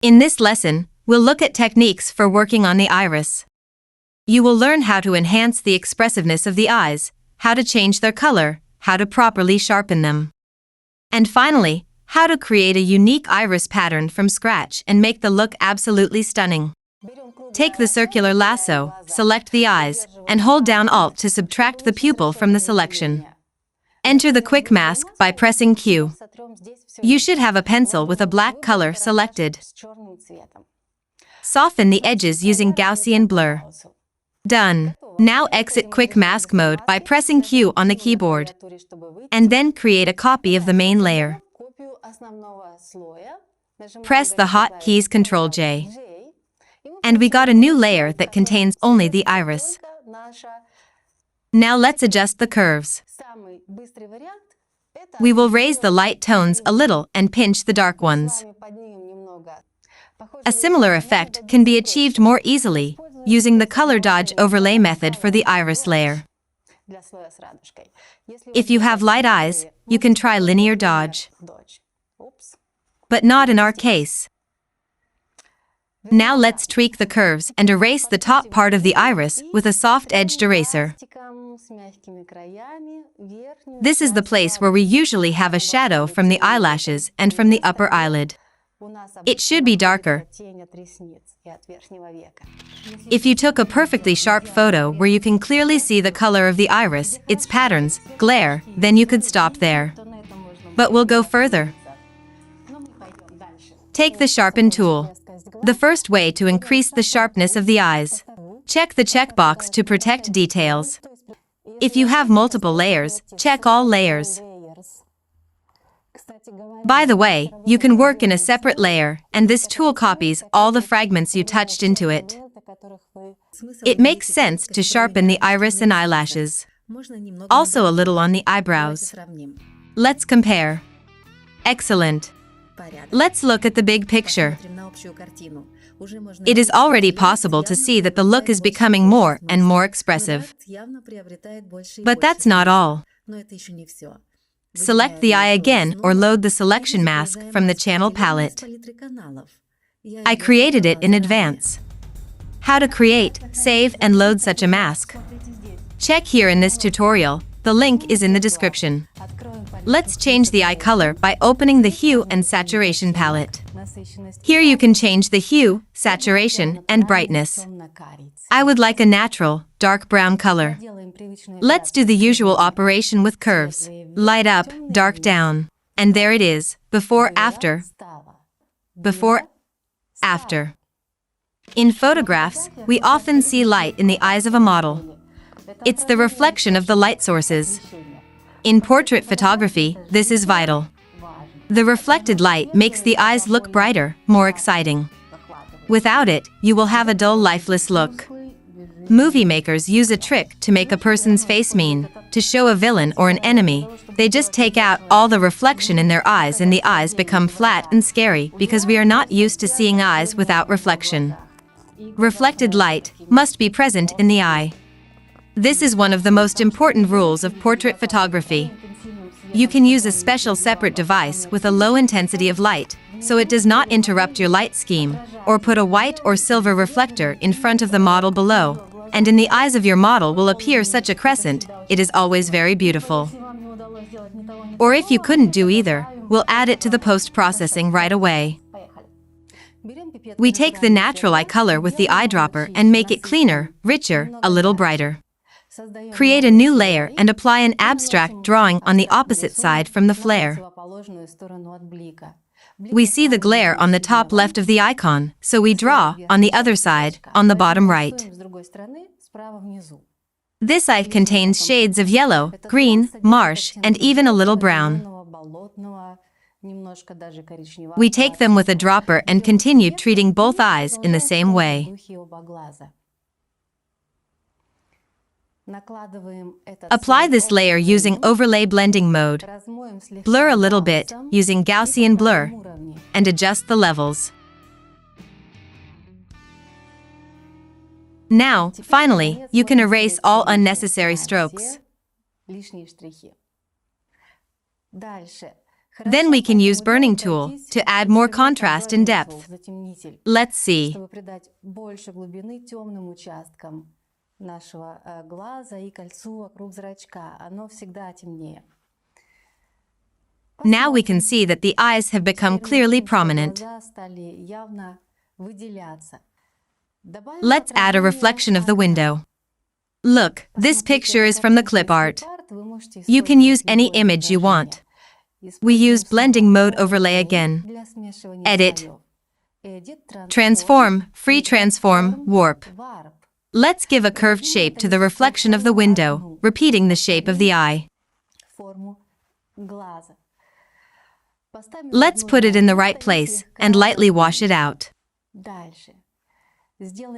In this lesson, we'll look at techniques for working on the iris. You will learn how to enhance the expressiveness of the eyes, how to change their color, how to properly sharpen them. And finally, how to create a unique iris pattern from scratch and make the look absolutely stunning. Take the circular lasso, select the eyes, and hold down Alt to subtract the pupil from the selection. Enter the quick mask by pressing Q. You should have a pencil with a black color selected. Soften the edges using Gaussian blur. Done. Now exit quick mask mode by pressing Q on the keyboard. And then create a copy of the main layer. Press the hotkeys Ctrl J. And we got a new layer that contains only the iris. Now let's adjust the curves. We will raise the light tones a little and pinch the dark ones. A similar effect can be achieved more easily using the color dodge overlay method for the iris layer. If you have light eyes, you can try linear dodge. But not in our case. Now let's tweak the curves and erase the top part of the iris with a soft-edged eraser. This is the place where we usually have a shadow from the eyelashes and from the upper eyelid. It should be darker. If you took a perfectly sharp photo where you can clearly see the color of the iris, its patterns, glare, then you could stop there. But we'll go further. Take the sharpen tool. The first way to increase the sharpness of the eyes. Check the checkbox to protect details. If you have multiple layers, check all layers. By the way, you can work in a separate layer, and this tool copies all the fragments you touched into it. It makes sense to sharpen the iris and eyelashes. Also a little on the eyebrows. Let's compare. Excellent. Let's look at the big picture. It is already possible to see that the look is becoming more and more expressive. But that's not all. Select the eye again or load the selection mask from the channel palette. I created it in advance. How to create, save, and load such a mask? Check here in this tutorial. The link is in the description. Let's change the eye color by opening the Hue and Saturation palette. Here you can change the hue, saturation, and brightness. I would like a natural, dark brown color. Let's do the usual operation with curves. Light up, dark down. And there it is, before, after. Before, after. In photographs, we often see light in the eyes of a model. It's the reflection of the light sources. In portrait photography, this is vital. The reflected light makes the eyes look brighter, more exciting. Without it, you will have a dull, lifeless look. Movie makers use a trick to make a person's face mean. To show a villain or an enemy, they just take out all the reflection in their eyes and the eyes become flat and scary because we are not used to seeing eyes without reflection. Reflected light must be present in the eye. This is one of the most important rules of portrait photography. You can use a special separate device with a low intensity of light, so it does not interrupt your light scheme, or put a white or silver reflector in front of the model below, and in the eyes of your model will appear such a crescent. It is always very beautiful. Or if you couldn't do either, we'll add it to the post-processing right away. We take the natural eye color with the eyedropper and make it cleaner, richer, a little brighter. Create a new layer and apply an abstract drawing on the opposite side from the flare. We see the glare on the top left of the icon, so we draw on the other side, on the bottom right. This eye contains shades of yellow, green, marsh, and even a little brown. We take them with a dropper and continue treating both eyes in the same way. Apply this layer using overlay blending mode. Blur a little bit using Gaussian blur and adjust the levels. Now, finally, you can erase all unnecessary strokes. Then we can use burning tool to add more contrast and depth. Let's see. Now we can see that the eyes have become clearly prominent. Let's add a reflection of the window. Look, this picture is from the clip art. You can use any image you want. We use blending mode overlay again. Edit. Transform, free transform, warp. Let's give a curved shape to the reflection of the window, repeating the shape of the eye. Let's put it in the right place and lightly wash it out.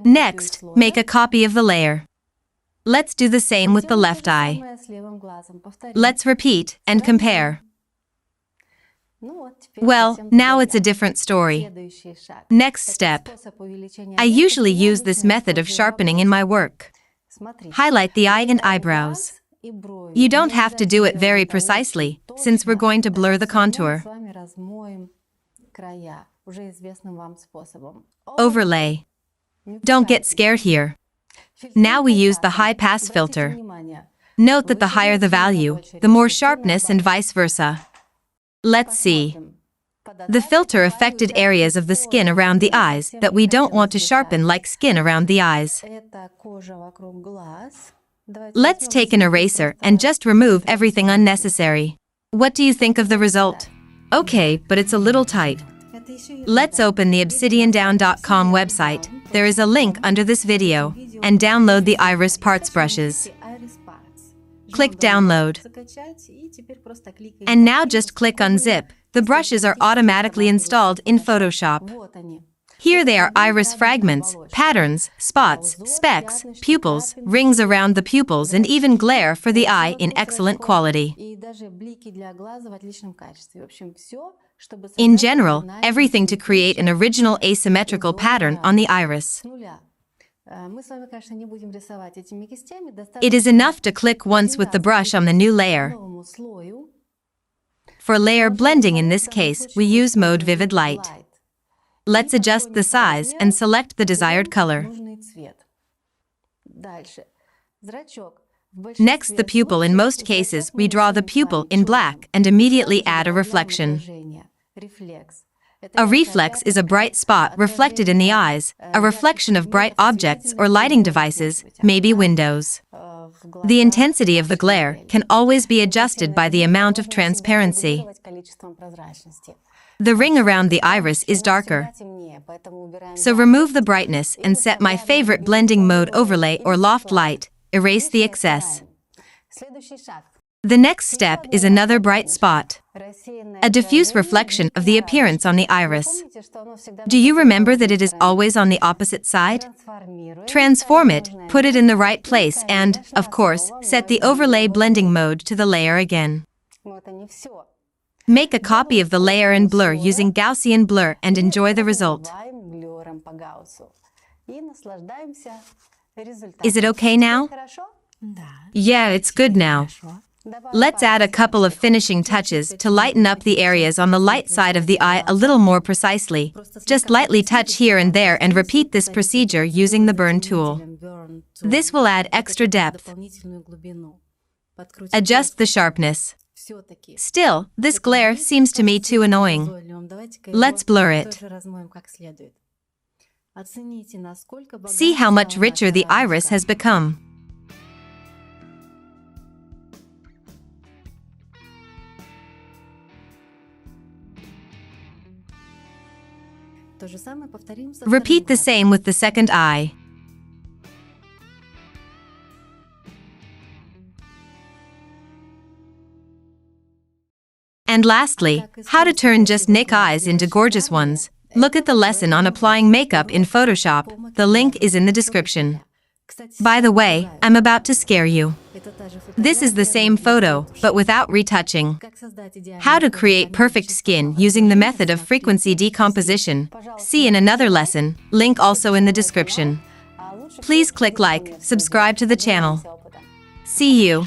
Next, make a copy of the layer. Let's do the same with the left eye. Let's repeat and compare. Well, now it's a different story. Next step. I usually use this method of sharpening in my work. Highlight the eye and eyebrows. You don't have to do it very precisely, since we're going to blur the contour. Overlay. Don't get scared here. Now we use the high-pass filter. Note that the higher the value, the more sharpness and vice versa. Let's see. The filter affected areas of the skin around the eyes that we don't want to sharpen, like skin around the eyes. Let's take an eraser and just remove everything unnecessary. What do you think of the result? Okay, but it's a little tight. Let's open the obsidiandown.com website. There is a link under this video, and download the iris parts brushes. Click download. And now just click unzip. The brushes are automatically installed in Photoshop. Here they are: iris fragments, patterns, spots, specks, pupils, rings around the pupils, and even glare for the eye in excellent quality. In general, everything to create an original asymmetrical pattern on the iris. It is enough to click once with the brush on the new layer. For layer blending in this case, we use mode Vivid Light. Let's adjust the size and select the desired color. Next, the pupil. In most cases, we draw the pupil in black and immediately add a reflection. A reflex is a bright spot reflected in the eyes, a reflection of bright objects or lighting devices, maybe windows. The intensity of the glare can always be adjusted by the amount of transparency. The ring around the iris is darker, so remove the brightness and set my favorite blending mode overlay or loft light. Erase the excess. The next step is another bright spot, a diffuse reflection of the appearance on the iris. Do you remember that it is always on the opposite side? Transform it, put it in the right place, and, of course, set the overlay blending mode to the layer again. Make a copy of the layer and blur using Gaussian blur and enjoy the result. Is it okay now? Yeah, it's good now. Let's add a couple of finishing touches to lighten up the areas on the light side of the eye a little more precisely. Just lightly touch here and there and repeat this procedure using the burn tool. This will add extra depth. Adjust the sharpness. Still, this glare seems to me too annoying. Let's blur it. See how much richer the iris has become. Repeat the same with the second eye. And lastly, how to turn just nick eyes into gorgeous ones. Look at the lesson on applying makeup in Photoshop. The link is in the description. By the way, I'm about to scare you. This is the same photo, but without retouching. How to create perfect skin using the method of frequency decomposition. See in another lesson, link also in the description. Please click like, subscribe to the channel. See you.